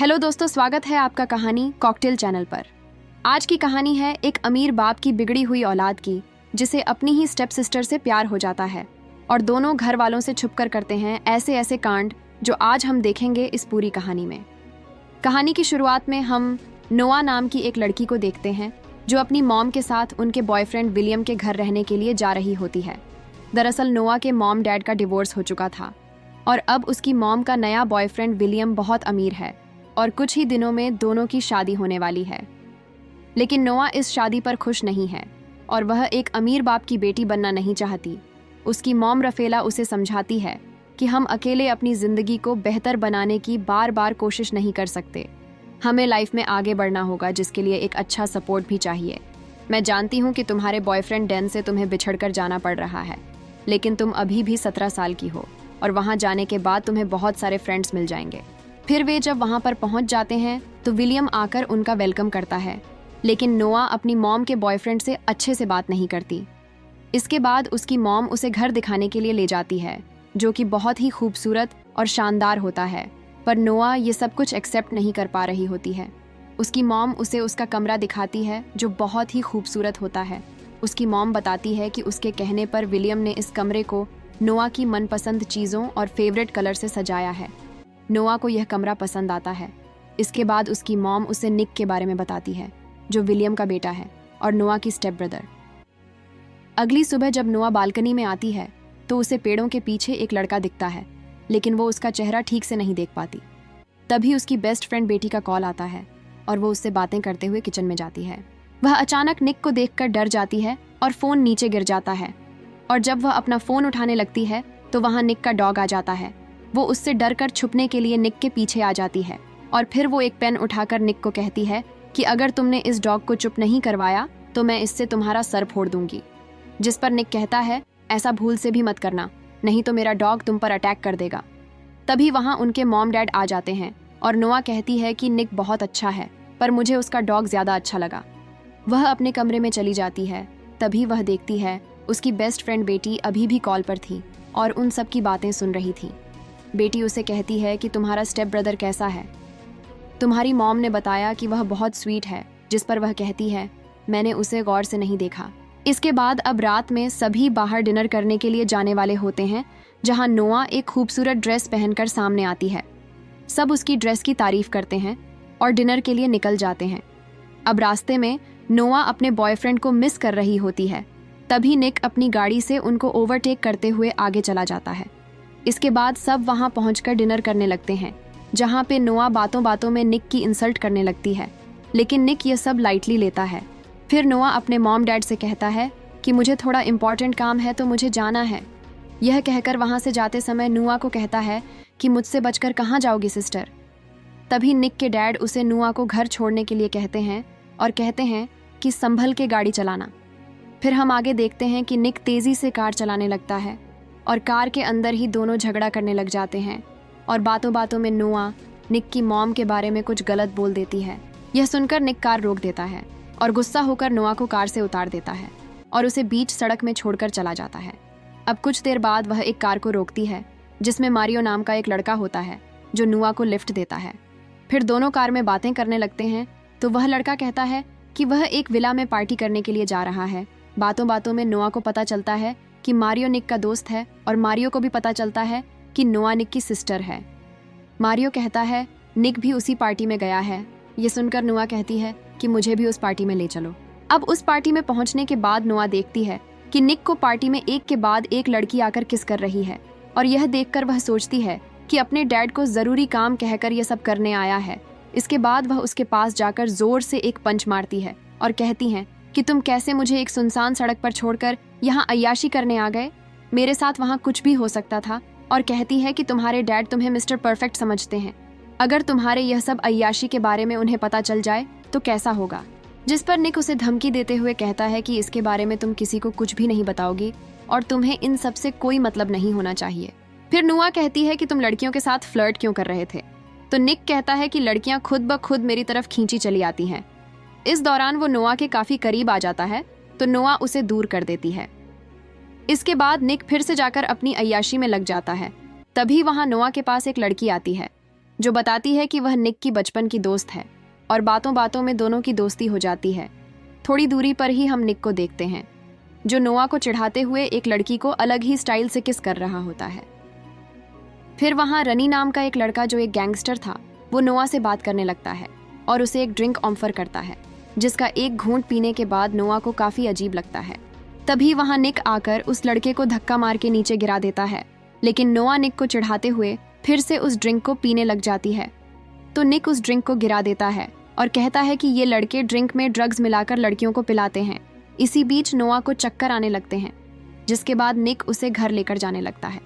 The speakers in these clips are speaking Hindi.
हेलो दोस्तों, स्वागत है आपका कहानी कॉकटेल चैनल पर। आज की कहानी है एक अमीर बाप की बिगड़ी हुई औलाद की, जिसे अपनी ही स्टेप सिस्टर से प्यार हो जाता है और दोनों घर वालों से छुपकर करते हैं ऐसे ऐसे कांड जो आज हम देखेंगे इस पूरी कहानी में। कहानी की शुरुआत में हम नोआ नाम की एक लड़की को देखते हैं जो अपनी मॉम के साथ उनके बॉयफ्रेंड विलियम के घर रहने के लिए जा रही होती है। दरअसल नोआ के मॉम डैड का डिवोर्स हो चुका था और अब उसकी मॉम का नया बॉयफ्रेंड विलियम बहुत अमीर है और कुछ ही दिनों में दोनों की शादी होने वाली है। लेकिन नोआ इस शादी पर खुश नहीं है और वह एक अमीर बाप की बेटी बनना नहीं चाहती। उसकी मॉम रफेला उसे समझाती है कि हम अकेले अपनी ज़िंदगी को बेहतर बनाने की बार बार कोशिश नहीं कर सकते। हमें लाइफ में आगे बढ़ना होगा, जिसके लिए एक अच्छा सपोर्ट भी चाहिए। मैं जानती हूँ कि तुम्हारे बॉयफ्रेंड डैन से तुम्हें बिछड़कर जाना पड़ रहा है, लेकिन तुम अभी भी 17 साल की हो और वहाँ जाने के बाद तुम्हें बहुत सारे फ्रेंड्स मिल जाएंगे। फिर वे जब वहाँ पर पहुँच जाते हैं तो विलियम आकर उनका वेलकम करता है, लेकिन नोआ अपनी मॉम के बॉयफ्रेंड से अच्छे से बात नहीं करती। इसके बाद उसकी मॉम उसे घर दिखाने के लिए ले जाती है, जो कि बहुत ही खूबसूरत और शानदार होता है, पर नोआ ये सब कुछ एक्सेप्ट नहीं कर पा रही होती है। उसकी मॉम उसे उसका कमरा दिखाती है जो बहुत ही खूबसूरत होता है। उसकी मॉम बताती है कि उसके कहने पर विलियम ने इस कमरे को नोआ की मनपसंद चीज़ों और फेवरेट कलर से सजाया है। नोआ को यह कमरा पसंद आता है। इसके बाद उसकी मॉम उसे निक के बारे में बताती है, जो विलियम का बेटा है और नोआ की स्टेप ब्रदर। अगली सुबह जब नोआ बालकनी में आती है तो उसे पेड़ों के पीछे एक लड़का दिखता है, लेकिन वो उसका चेहरा ठीक से नहीं देख पाती। तभी उसकी बेस्ट फ्रेंड बेटी का कॉल आता है और वो उससे बातें करते हुए किचन में जाती है। वह अचानक निक को देखकर डर जाती है और फ़ोन नीचे गिर जाता है, और जब वह अपना फ़ोन उठाने लगती है तो वहाँ निक का डॉग आ जाता है। वो उससे डरकर छुपने के लिए निक के पीछे आ जाती है और फिर वो एक पेन उठाकर निक को कहती है कि अगर तुमने इस डॉग को चुप नहीं करवाया तो मैं इससे तुम्हारा सर फोड़ दूंगी। जिस पर निक कहता है, ऐसा भूल से भी मत करना, नहीं तो मेरा डॉग तुम पर अटैक कर देगा। तभी वहाँ उनके मॉम डैड आ जाते हैं और नोआ कहती है कि निक बहुत अच्छा है, पर मुझे उसका डॉग ज़्यादा अच्छा लगा। वह अपने कमरे में चली जाती है। तभी वह देखती है उसकी बेस्ट फ्रेंड बेटी अभी भी कॉल पर थी और उन सब की बातें सुन रही थी। बेटी उसे कहती है कि तुम्हारा स्टेप ब्रदर कैसा है? तुम्हारी मॉम ने बताया कि वह बहुत स्वीट है, जिस पर वह कहती है, मैंने उसे गौर से नहीं देखा। इसके बाद अब रात में सभी बाहर डिनर करने के लिए जाने वाले होते हैं, जहां नोआ एक खूबसूरत ड्रेस पहनकर सामने आती है। सब उसकी ड्रेस की तारीफ करते हैं और डिनर के लिए निकल जाते हैं। अब रास्ते में नोआ अपने बॉयफ्रेंड को मिस कर रही होती है। तभी निक अपनी गाड़ी से उनको ओवरटेक करते हुए आगे चला जाता है। इसके बाद सब वहां पहुंचकर डिनर करने लगते हैं, जहां पे नोआ बातों बातों में निक की इंसल्ट करने लगती है, लेकिन निक ये सब लाइटली लेता है। फिर नोआ अपने मॉम डैड से कहता है कि मुझे थोड़ा इम्पॉर्टेंट काम है तो मुझे जाना है। यह कहकर वहां से जाते समय नोआ को कहता है कि मुझसे बचकर कहाँ जाओगी सिस्टर। तभी निक के डैड उसे नोआ को घर छोड़ने के लिए कहते हैं और कहते हैं कि संभल के गाड़ी चलाना। फिर हम आगे देखते हैं कि निक तेज़ी से कार चलाने लगता है और कार के अंदर ही दोनों झगड़ा करने लग जाते हैं और बातों बातों में नोआ निक की मॉम के बारे में कुछ गलत बोल देती है। यह सुनकर निक कार रोक देता है और गुस्सा होकर नोआ को कार से उतार देता है और उसे बीच सड़क में छोड़कर चला जाता है। अब कुछ देर बाद वह एक कार को रोकती है, जिसमें मारियो नाम का एक लड़का होता है जो नोआ को लिफ्ट देता है। फिर दोनों कार में बातें करने लगते हैं तो वह लड़का कहता है कि वह एक विला में पार्टी करने के लिए जा रहा है। बातों बातों में नोआ को पता चलता है कि मारियो निक का दोस्त है और मारियो को भी पता चलता है कि नोआ निक की सिस्टर है। मारियो कहता है निक भी उसी पार्टी में गया है। ये सुनकर नोआ कहती है कि मुझे भी उस पार्टी में ले चलो। अब उस पार्टी में पहुंचने के बाद नोआ देखती है कि निक को पार्टी में एक के बाद एक लड़की आकर किस कर रही है और यह देखकर वह सोचती है कि अपने डैड को ज़रूरी काम कहकर यह सब करने आया है। इसके बाद वह उसके पास जाकर जोर से एक पंच मारती है और कहती है कि तुम कैसे मुझे एक सुनसान सड़क पर छोड़कर यहाँ अय्याशी करने आ गए? मेरे साथ वहाँ कुछ भी हो सकता था। और कहती है कि तुम्हारे डैड तुम्हें मिस्टर परफेक्ट समझते हैं। अगर तुम्हारे यह सब अय्याशी के बारे में उन्हें पता चल जाए तो कैसा होगा? जिस पर निक उसे धमकी देते हुए कहता है कि इसके बारे में तुम किसी को कुछ भी नहीं बताओगी और तुम्हें इन सब से कोई मतलब नहीं होना चाहिए। फिर नोआ कहती है कि तुम लड़कियों के साथ फ्लर्ट क्यों कर रहे थे? तो निक कहता है कि लड़कियां खुद ब खुद मेरी तरफ खींची चली आती हैं। इस दौरान वो नोआ के काफी करीब आ जाता है तो नोआ उसे दूर कर देती है। इसके बाद निक फिर से जाकर अपनी अय्याशी में लग जाता है। तभी वहां नोआ के पास एक लड़की आती है। जो बताती है कि वह निक की बचपन की दोस्त है और बातों बातों में दोनों की दोस्ती हो जाती है। थोड़ी दूरी पर ही हम निक को देखते हैं, जो नोआ को चिढ़ाते हुए एक लड़की को अलग ही स्टाइल से किस कर रहा होता है। फिर वहाँ रनी नाम का एक लड़का, जो एक गैंगस्टर था, वो नोआ से बात करने लगता है और उसे एक ड्रिंक ऑफर करता है, जिसका एक घूंट पीने के बाद नोआ को काफी अजीब लगता है। तभी वहाँ निक आकर उस लड़के को धक्का मार के नीचे गिरा देता है, लेकिन नोआ निक को चिढ़ाते हुए फिर से उस ड्रिंक को पीने लग जाती है। तो निक उस ड्रिंक को गिरा देता है और कहता है कि ये लड़के ड्रिंक में ड्रग्स मिलाकर लड़कियों को पिलाते हैं। इसी बीच नोआ को चक्कर आने लगते हैं, जिसके बाद निक उसे घर लेकर जाने लगता है।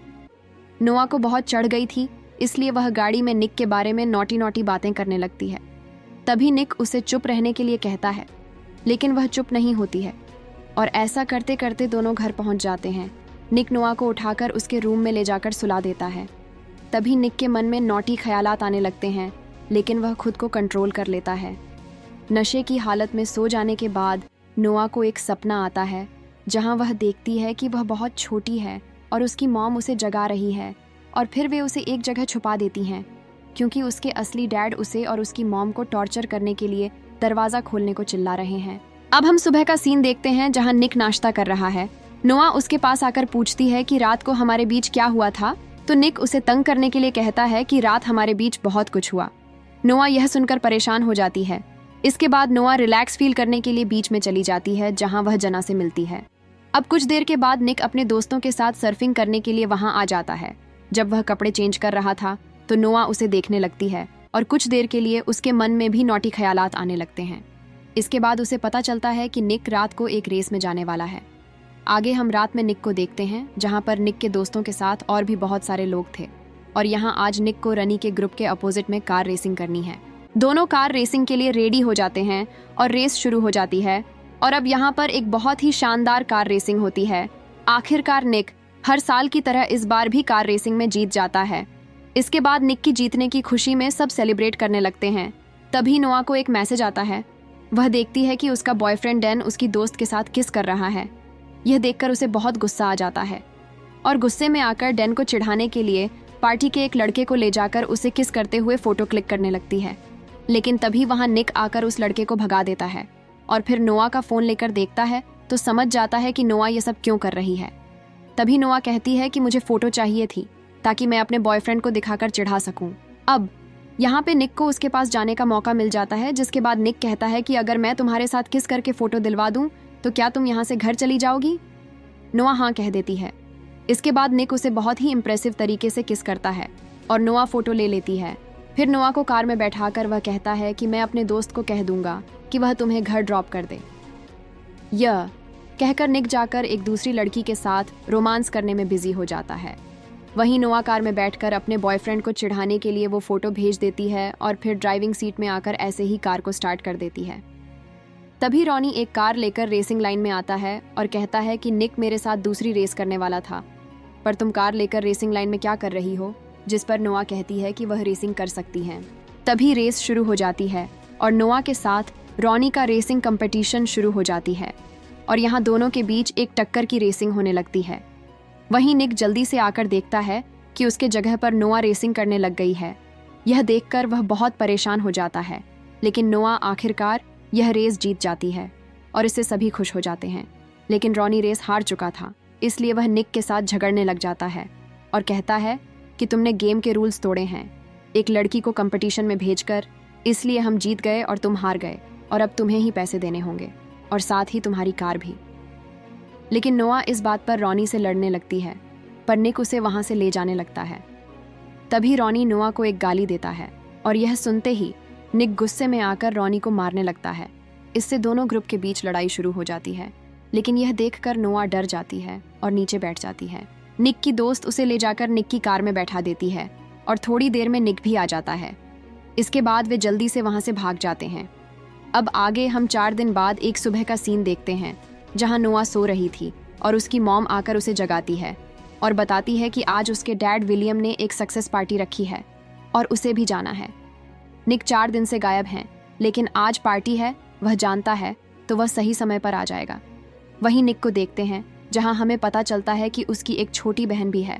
नोआ को बहुत चढ़ गई थी, इसलिए वह गाड़ी में निक के बारे में नॉटी नॉटी बातें करने लगती है। तभी निक उसे चुप रहने के लिए कहता है, लेकिन वह चुप नहीं होती है और ऐसा करते करते दोनों घर पहुंच जाते हैं। निक नोआ को उठाकर उसके रूम में ले जाकर सुला देता है। तभी निक के मन में नॉटी ख्यालात आने लगते हैं, लेकिन वह खुद को कंट्रोल कर लेता है। नशे की हालत में सो जाने के बाद नोआ को एक सपना आता है, जहां वह देखती है कि वह बहुत छोटी है और उसकी मॉम उसे जगा रही है, और फिर वे उसे एक जगह छुपा देती हैं, क्योंकि उसके असली डैड उसे और उसकी मॉम को टॉर्चर करने के लिए दरवाज़ा खोलने को चिल्ला रहे हैं। अब हम सुबह का सीन देखते हैं, जहां निक नाश्ता कर रहा है। नोआ उसके पास आकर पूछती है कि रात को हमारे बीच क्या हुआ था, तो निक उसे तंग करने के लिए कहता है कि रात हमारे बीच बहुत कुछ हुआ। नोआ यह सुनकर परेशान हो जाती है। इसके बाद नोआ रिलैक्स फील करने के लिए बीच में चली जाती है, जहां वह जना से मिलती है। अब कुछ देर के बाद निक अपने दोस्तों के साथ सर्फिंग करने के लिए वहां आ जाता है। जब वह कपड़े चेंज कर रहा था तो नोआ उसे देखने लगती है और कुछ देर के लिए उसके मन में भी नॉटी ख्यालात आने लगते हैं। इसके बाद उसे पता चलता है कि निक रात को एक रेस में जाने वाला है। आगे हम रात में निक को देखते हैं, जहां पर निक के दोस्तों के साथ और भी बहुत सारे लोग थे, और यहां आज निक को रनी के ग्रुप के अपोजिट में कार रेसिंग करनी है। दोनों कार रेसिंग के लिए रेडी हो जाते हैं और रेस शुरू हो जाती है। और अब यहाँ पर एक बहुत ही शानदार कार रेसिंग होती है। आखिरकार निक हर साल की तरह इस बार भी कार रेसिंग में जीत जाता है। इसके बाद निक की जीतने की खुशी में सब सेलिब्रेट करने लगते हैं। तभी नोआ को एक मैसेज आता है। वह देखती है कि उसका बॉयफ्रेंड डैन उसकी दोस्त के साथ किस कर रहा है। यह देखकर उसे बहुत गुस्सा आ जाता है और गुस्से में आकर डैन को चिढ़ाने के लिए पार्टी के एक लड़के को ले जाकर उसे किस करते हुए फोटो क्लिक करने लगती है। लेकिन तभी वहां निक आकर उस लड़के को भगा देता है और फिर नोआ का फोन लेकर देखता है तो समझ जाता है कि नोआ ये सब क्यों कर रही है। तभी नोआ कहती है कि मुझे फोटो चाहिए थी ताकि मैं अपने बॉयफ्रेंड को दिखाकर चिढ़ा सकूं। अब यहाँ पे निक को उसके पास जाने का मौका मिल जाता है, जिसके बाद निक कहता है कि अगर मैं तुम्हारे साथ किस करके फोटो दिलवा दूं तो क्या तुम यहाँ से घर चली जाओगी। नोआ हाँ कह देती है। इसके बाद निक उसे बहुत ही इंप्रेसिव तरीके से किस करता है और नोआ फोटो ले लेती है। फिर नोआ को कार में बैठाकर वह कहता है कि मैं अपने दोस्त को कह दूंगा कि वह तुम्हें घर ड्रॉप कर दे। यह कहकर निक जाकर एक दूसरी लड़की के साथ रोमांस करने में बिजी हो जाता है। वहीं नोआ कार में बैठकर अपने बॉयफ्रेंड को चिढ़ाने के लिए वो फोटो भेज देती है और फिर ड्राइविंग सीट में आकर ऐसे ही कार को स्टार्ट कर देती है। तभी रॉनी एक कार लेकर रेसिंग लाइन में आता है और कहता है कि निक मेरे साथ दूसरी रेस करने वाला था, पर तुम कार लेकर रेसिंग लाइन में क्या कर रही हो। जिस पर नोआ कहती है कि वह रेसिंग कर सकती हैं। तभी रेस शुरू हो जाती है और नोआ के साथ रॉनी का रेसिंग कंपटीशन शुरू हो जाती है और यहाँ दोनों के बीच एक टक्कर की रेसिंग होने लगती है। वहीं निक जल्दी से आकर देखता है कि उसके जगह पर नोआ रेसिंग करने लग गई है। यह देखकर वह बहुत परेशान हो जाता है, लेकिन नोआ आखिरकार यह रेस जीत जाती है और इससे सभी खुश हो जाते हैं। लेकिन रॉनी रेस हार चुका था, इसलिए वह निक के साथ झगड़ने लग जाता है और कहता है कि तुमने गेम के रूल्स तोड़े हैं, एक लड़की को कंपटीशन में भेजकर, इसलिए हम जीत गए और तुम हार गए और अब तुम्हें ही पैसे देने होंगे और साथ ही तुम्हारी कार भी। लेकिन नोआ इस बात पर रॉनी से लड़ने लगती है, पर निक उसे वहां से ले जाने लगता है। तभी रॉनी नोआ को एक गाली देता है और यह सुनते ही निक गुस्से में आकर रॉनी को मारने लगता है। इससे दोनों ग्रुप के बीच लड़ाई शुरू हो जाती है, लेकिन यह देखकर नोआ डर जाती है और नीचे बैठ जाती है। निक की दोस्त उसे ले जाकर निक की कार में बैठा देती है और थोड़ी देर में निक भी आ जाता है। इसके बाद वे जल्दी से वहां से भाग जाते हैं। अब आगे हम 4 दिन बाद एक सुबह का सीन देखते हैं, जहां नोआ सो रही थी और उसकी मॉम आकर उसे जगाती है और बताती है कि आज उसके डैड विलियम ने एक सक्सेस पार्टी रखी है और उसे भी जाना है। निक 4 दिन से गायब हैं, लेकिन आज पार्टी है, वह जानता है, तो वह सही समय पर आ जाएगा। वहीं निक को देखते हैं, जहां हमें पता चलता है कि उसकी एक छोटी बहन भी है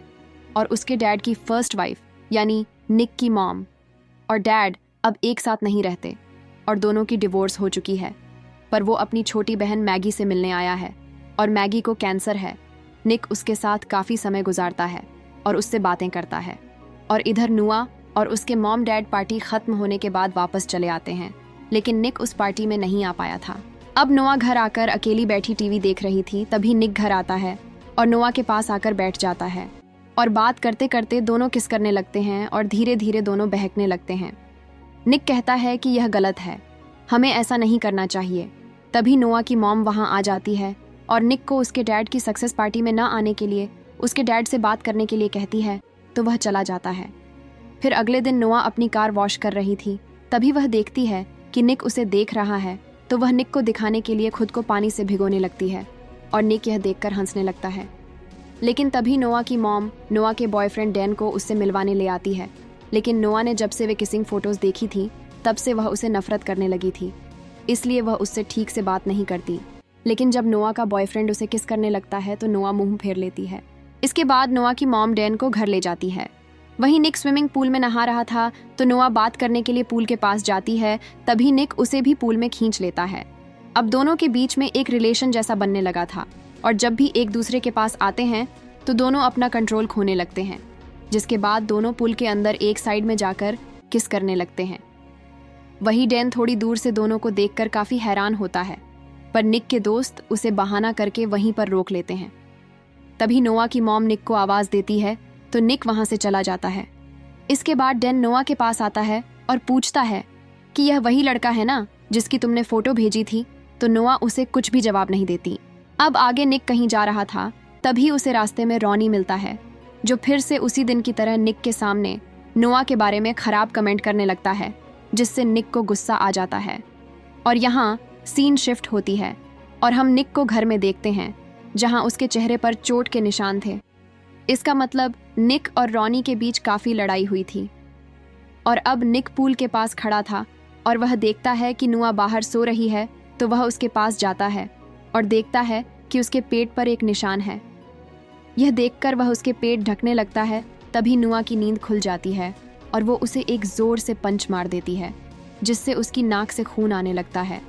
और उसके डैड की फर्स्ट वाइफ यानी निक की मॉम और डैड अब एक साथ नहीं रहते और दोनों की डिवोर्स हो चुकी है। पर वो अपनी छोटी बहन मैगी से मिलने आया है और मैगी को कैंसर है। निक उसके साथ काफ़ी समय गुजारता है और उससे बातें करता है। और इधर नुआ और उसके मॉम डैड पार्टी ख़त्म होने के बाद वापस चले आते हैं, लेकिन निक उस पार्टी में नहीं आ पाया था। अब नोआ घर आकर अकेली बैठी टीवी देख रही थी, तभी निक घर आता है और नोआ के पास आकर बैठ जाता है और बात करते करते दोनों किस करने लगते हैं और धीरे धीरे दोनों बहकने लगते हैं। निक कहता है कि यह गलत है, हमें ऐसा नहीं करना चाहिए। तभी नोआ की मॉम वहाँ आ जाती है और निक को उसके डैड की सक्सेस पार्टी में ना आने के लिए उसके डैड से बात करने के लिए कहती है, तो वह चला जाता है। फिर अगले दिन नोआ अपनी कार वॉश कर रही थी, तभी वह देखती है कि निक उसे देख रहा है, तो वह निक को दिखाने के लिए खुद को पानी से भिगोने लगती है और निक यह देखकर हंसने लगता है। लेकिन तभी नोआ की मॉम नोआ के बॉयफ्रेंड डैन को उससे मिलवाने ले आती है, लेकिन नोआ ने जब से वे किसिंग फोटोज देखी थी तब से वह उसे नफरत करने लगी थी, इसलिए वह उससे ठीक से बात नहीं करती। लेकिन जब नोआ का बॉयफ्रेंड उसे किस करने लगता है तो नोआ मुंह फेर लेती है। इसके बाद नोआ की मॉम डैन को घर ले जाती है। वहीं निक स्विमिंग पूल में नहा रहा था तो नोआ बात करने के लिए पूल के पास जाती है, तभी निक उसे भी पूल में खींच लेता है। अब दोनों के बीच में एक रिलेशन जैसा बनने लगा था और जब भी एक दूसरे के पास आते हैं तो दोनों अपना कंट्रोल खोने लगते हैं, जिसके बाद दोनों पुल के अंदर एक साइड में जाकर किस करने लगते हैं। वही डैन थोड़ी दूर से दोनों को देखकर काफ़ी हैरान होता है, पर निक के दोस्त उसे बहाना करके वहीं पर रोक लेते हैं। तभी नोआ की मॉम निक को आवाज़ देती है तो निक वहाँ से चला जाता है। इसके बाद डैन नोआ के पास आता है और पूछता है कि यह वही लड़का है ना जिसकी तुमने फ़ोटो भेजी थी, तो नोआ उसे कुछ भी जवाब नहीं देती। अब आगे निक कहीं जा रहा था, तभी उसे रास्ते में रॉनी मिलता है, जो फिर से उसी दिन की तरह निक के सामने नोआ के बारे में खराब कमेंट करने लगता है, जिससे निक को गुस्सा आ जाता है। और यहाँ सीन शिफ्ट होती है और हम निक को घर में देखते हैं, जहाँ उसके चेहरे पर चोट के निशान थे। इसका मतलब निक और रॉनी के बीच काफ़ी लड़ाई हुई थी। और अब निक पूल के पास खड़ा था और वह देखता है कि नुआ बाहर सो रही है, तो वह उसके पास जाता है और देखता है कि उसके पेट पर एक निशान है। यह देखकर वह उसके पेट ढकने लगता है, तभी नुआ की नींद खुल जाती है और वो उसे एक ज़ोर से पंच मार देती है, जिससे उसकी नाक से खून आने लगता है।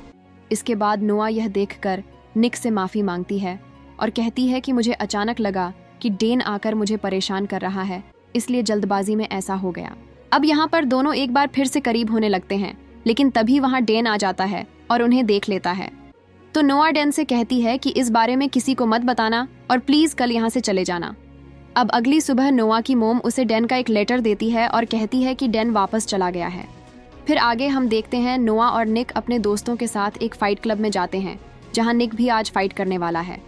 इसके बाद नोआ यह देखकर निक से माफ़ी मांगती है और कहती है कि मुझे अचानक लगा कि डेन आकर मुझे परेशान कर रहा है, इसलिए जल्दबाजी में ऐसा हो गया। अब यहाँ पर दोनों एक बार फिर से करीब होने लगते हैं, लेकिन तभी वहाँ डेन आ जाता है और उन्हें देख लेता है। तो नोआ डेन से कहती है कि इस बारे में किसी को मत बताना और प्लीज़ कल यहाँ से चले जाना। अब अगली सुबह नोआ की मोम उसे डेन का एक लेटर देती है और कहती है कि डेन वापस चला गया है। फिर आगे हम देखते हैं नोआ और निक अपने दोस्तों के साथ एक फ़ाइट क्लब में जाते हैं, जहाँ निक भी आज फाइट करने वाला है।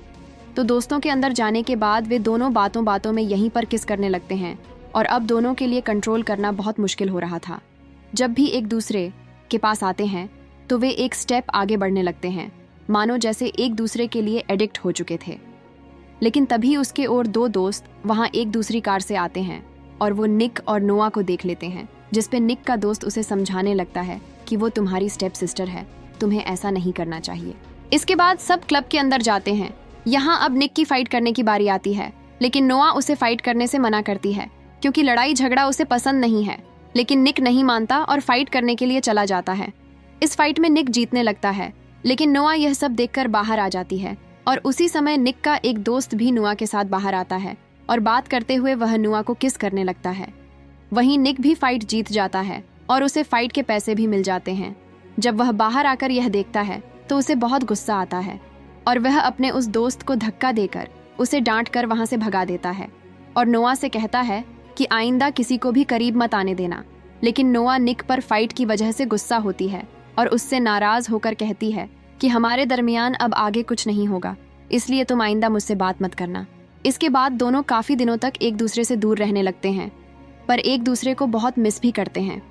तो दोस्तों के अंदर जाने के बाद वे दोनों बातों बातों में यहीं पर किस करने लगते हैं और अब दोनों के लिए कंट्रोल करना बहुत मुश्किल हो रहा था। जब भी एक दूसरे के पास आते हैं तो वे एक स्टेप आगे बढ़ने लगते हैं, मानो जैसे एक दूसरे के लिए एडिक्ट हो चुके थे। लेकिन तभी उसके और दो दोस्त वहाँ एक दूसरी कार से आते हैं और वो निक और नोआ को देख लेते हैं, जिसपे निक का दोस्त उसे समझाने लगता है कि वो तुम्हारी स्टेप सिस्टर है, तुम्हें ऐसा नहीं करना चाहिए। इसके बाद सब क्लब के अंदर जाते हैं। यहाँ अब निक की फाइट करने की बारी आती है, लेकिन नोआ उसे फाइट करने से मना करती है क्योंकि लड़ाई झगड़ा उसे पसंद नहीं है। लेकिन निक नहीं मानता और फाइट करने के लिए चला जाता है। इस फाइट में निक जीतने लगता है, लेकिन नोआ यह सब देखकर बाहर आ जाती है और उसी समय निक का एक दोस्त भी नोआ के साथ बाहर आता है और बात करते हुए वह नोआ को किस करने लगता है। वहीं निक भी फाइट जीत जाता है और उसे फाइट के पैसे भी मिल जाते हैं। जब वह बाहर आकर यह देखता है तो उसे बहुत गुस्सा आता है और वह अपने उस दोस्त को धक्का देकर उसे डांट कर वहाँ से भगा देता है और नोआ से कहता है कि आइंदा किसी को भी करीब मत आने देना। लेकिन नोआ निक पर फाइट की वजह से गुस्सा होती है और उससे नाराज़ होकर कहती है कि हमारे दरमियान अब आगे कुछ नहीं होगा, इसलिए तुम आइंदा मुझसे बात मत करना। इसके बाद दोनों काफ़ी दिनों तक एक दूसरे से दूर रहने लगते हैं, पर एक दूसरे को बहुत मिस भी करते हैं।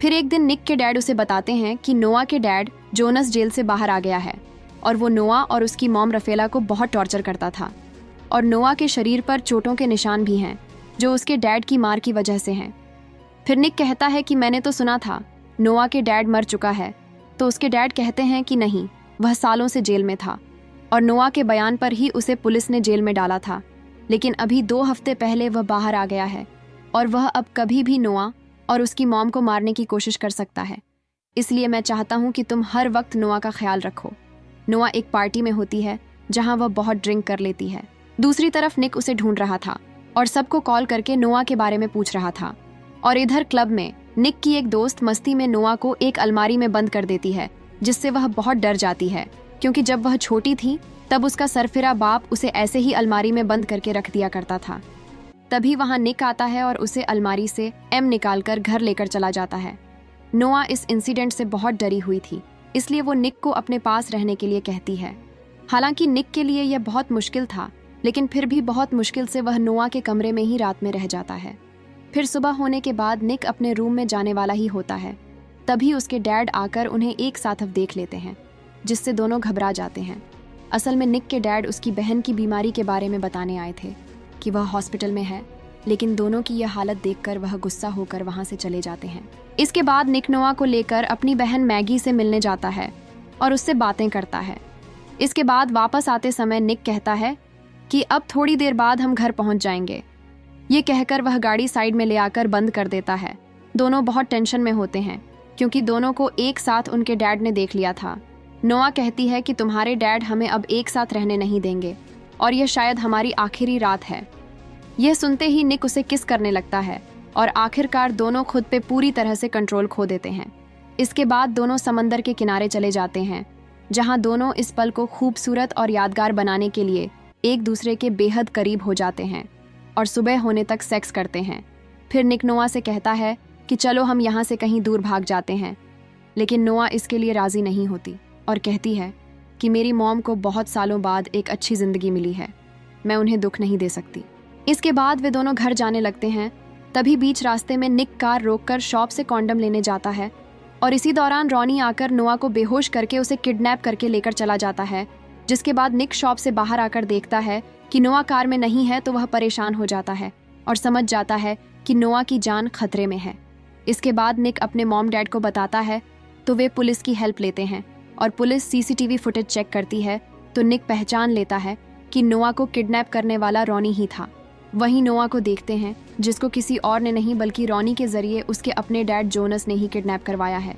फिर एक दिन निक के डैड उसे बताते हैं कि नोआ के डैड जोनस जेल से बाहर आ गया है और वो नोआ और उसकी मॉम रफेला को बहुत टॉर्चर करता था और नोआ के शरीर पर चोटों के निशान भी हैं जो उसके डैड की मार की वजह से हैं। फिर निक कहता है कि मैंने तो सुना था नोआ के डैड मर चुका है, तो उसके डैड कहते हैं कि नहीं, वह सालों से जेल में था और नोआ के बयान पर ही उसे पुलिस ने जेल में डाला था। लेकिन अभी 2 हफ्ते पहले वह बाहर आ गया है और वह अब कभी भी नोआ और उसकी मॉम को मारने की कोशिश कर सकता है। इसलिए मैं चाहता हूँ कि तुम हर वक्त नोआ का ख्याल रखो। नोआ एक पार्टी में होती है जहाँ वह बहुत ड्रिंक कर लेती है। दूसरी तरफ निक उसे ढूंढ रहा था और सबको कॉल करके नोआ के बारे में पूछ रहा था। और इधर क्लब में निक की एक दोस्त मस्ती में नोआ को एक अलमारी में बंद कर देती है, जिससे वह बहुत डर जाती है, क्योंकि जब वह छोटी थी तब उसका सरफिरा बाप उसे ऐसे ही अलमारी में बंद करके रख दिया करता था। तभी वहां निक आता है और उसे अलमारी से एम निकालकर घर लेकर चला जाता है। नोआ इस इंसिडेंट से बहुत डरी हुई थी, इसलिए वो निक को अपने पास रहने के लिए कहती है। हालांकि निक के लिए यह बहुत मुश्किल था, लेकिन फिर भी बहुत मुश्किल से वह नोआ के कमरे में ही रात में रह जाता है। फिर सुबह होने के बाद निक अपने रूम में जाने वाला ही होता है। तभी उसके डैड आकर उन्हें एक साथ अब देख लेते हैं, जिससे दोनों घबरा जाते हैं। असल में निक के डैड उसकी बहन की बीमारी के बारे में बताने आए थे कि वह हॉस्पिटल में है, लेकिन दोनों की यह हालत देखकर वह गुस्सा होकर वहां से चले जाते हैं। इसके बाद निक नोआ को लेकर अपनी बहन मैगी से मिलने जाता है और उससे बातें करता है। इसके बाद वापस आते समय निक कहता है कि अब थोड़ी देर बाद हम घर पहुंच जाएंगे। ये कहकर वह गाड़ी साइड में ले आकर बंद कर देता है। दोनों बहुत टेंशन में होते हैं, क्योंकि दोनों को एक साथ उनके डैड ने देख लिया था। नोआ कहती है कि तुम्हारे डैड हमें अब एक साथ रहने नहीं देंगे और यह शायद हमारी आखिरी रात है। यह सुनते ही निक उसे किस करने लगता है और आखिरकार दोनों खुद पे पूरी तरह से कंट्रोल खो देते हैं। इसके बाद दोनों समंदर के किनारे चले जाते हैं, जहां दोनों इस पल को खूबसूरत और यादगार बनाने के लिए एक दूसरे के बेहद करीब हो जाते हैं और सुबह होने तक सेक्स करते हैं। फिर निक नोआ से कहता है कि चलो हम यहाँ से कहीं दूर भाग जाते हैं, लेकिन नोआ इसके लिए राजी नहीं होती और कहती है कि मेरी मॉम को बहुत सालों बाद एक अच्छी जिंदगी मिली है, मैं उन्हें दुख नहीं दे सकती। इसके बाद वे दोनों घर जाने लगते हैं। तभी बीच रास्ते में निक कार रोककर शॉप से कॉन्डम लेने जाता है और इसी दौरान रॉनी आकर नोआ को बेहोश करके उसे किडनैप करके लेकर चला जाता है। जिसके बाद निक शॉप से बाहर आकर देखता है कि नोआ कार में नहीं है, तो वह परेशान हो जाता है और समझ जाता है कि नोआ की जान खतरे में है। इसके बाद निक अपने मॉम डैड को बताता है, तो वे पुलिस की हेल्प लेते हैं और पुलिस सीसीटीवी फुटेज चेक करती है, तो निक पहचान लेता है कि नोआ को किडनैप करने वाला रॉनी ही था। वहीं नोआ को देखते हैं, जिसको किसी और ने नहीं बल्कि रॉनी के जरिए उसके अपने डैड जोनस ने ही किडनैप करवाया है।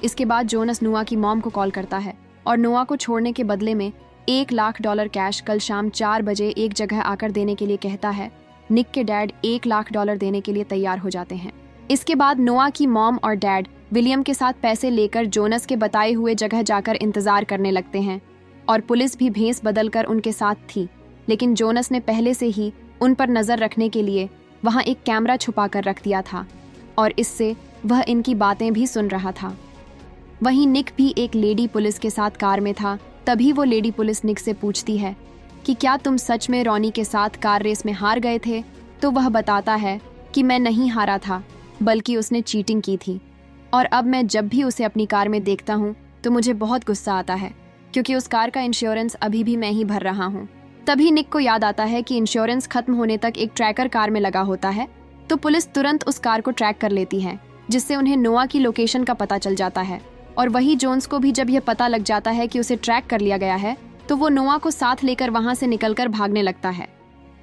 इसके बाद जोनस नोआ की मॉम को कॉल करता है और नोआ को छोड़ने के बदले में $1,00,000 कैश कल शाम 4 बजे एक जगह आकर देने के लिए कहता है। निक के डैड $1,00,000 देने के लिए तैयार हो जाते हैं। इसके बाद नोआ की मॉम और डैड विलियम के साथ पैसे लेकर जोनस के बताए हुए जगह जाकर इंतजार करने लगते हैं और पुलिस भी भेस बदलकर उनके साथ थी, लेकिन जोनस ने पहले से ही उन पर नजर रखने के लिए वहां एक कैमरा छुपा कर रख दिया था और इससे वह इनकी बातें भी सुन रहा था। वहीं निक भी एक लेडी पुलिस के साथ कार में था। तभी वो लेडी पुलिस निक से पूछती है कि क्या तुम सच में रॉनी के साथ कार रेस में हार गए थे? तो वह बताता है कि मैं नहीं हारा था, बल्कि उसने चीटिंग की थी और अब मैं जब भी उसे अपनी कार में देखता हूँ तो मुझे बहुत गुस्सा आता है, क्योंकि उस कार का इंश्योरेंस अभी भी मैं ही भर रहा हूँ। तभी निक को याद आता है कि इंश्योरेंस खत्म होने तक एक ट्रैकर कार में लगा होता है, तो पुलिस तुरंत उस कार को ट्रैक कर लेती है, जिससे उन्हें नोआ की लोकेशन का पता चल जाता है। और वही जोन्स को भी जब यह पता लग जाता है कि उसे ट्रैक कर लिया गया है, तो वो नोआ को साथ लेकर वहां से निकलकर भागने लगता है।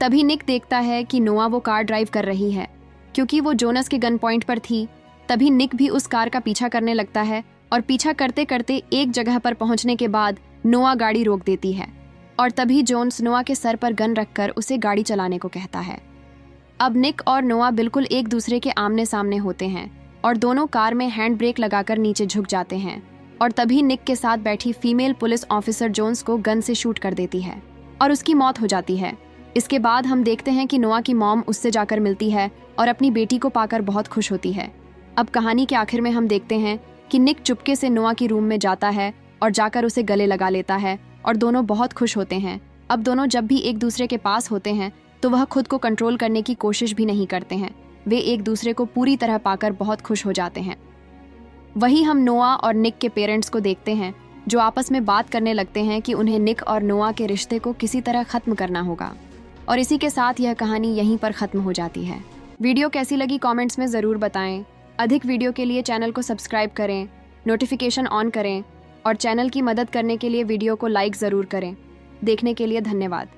तभी निक देखता है कि नोआ वो कार ड्राइव कर रही है, क्योंकि वो जोनस के गन पॉइंट पर थी। तभी निक भी उस कार का पीछा करने लगता है और पीछा करते करते एक जगह पर पहुंचने के बाद नोआ गाड़ी रोक देती है और तभी जोन्स नोआ के सर पर गन रखकर उसे गाड़ी चलाने को कहता है। अब निक और नोआ बिल्कुल एक दूसरे के आमने सामने होते हैं और दोनों कार में हैंड ब्रेक लगाकर नीचे झुक जाते हैं और तभी निक के साथ बैठी फीमेल पुलिस ऑफिसर जोन्स को गन से शूट कर देती है और उसकी मौत हो जाती है। इसके बाद हम देखते हैं कि नोआ की मॉम उससे जाकर मिलती है और अपनी बेटी को पाकर बहुत खुश होती है। अब कहानी के आखिर में हम देखते हैं कि निक चुपके से नोआ की रूम में जाता है और जाकर उसे गले लगा लेता है और दोनों बहुत खुश होते हैं। अब दोनों जब भी एक दूसरे के पास होते हैं तो वह खुद को कंट्रोल करने की कोशिश भी नहीं करते हैं। वे एक दूसरे को पूरी तरह पाकर बहुत खुश हो जाते हैं। वहीं हम नोआ और निक के पेरेंट्स को देखते हैं, जो आपस में बात करने लगते हैं कि उन्हें निक और नोआ के रिश्ते को किसी तरह खत्म करना होगा। और इसी के साथ यह कहानी यहीं पर खत्म हो जाती है। वीडियो कैसी लगी कमेंट्स में ज़रूर बताएं। अधिक वीडियो के लिए चैनल को सब्सक्राइब करें, नोटिफिकेशन ऑन करें और चैनल की मदद करने के लिए वीडियो को लाइक ज़रूर करें। देखने के लिए धन्यवाद।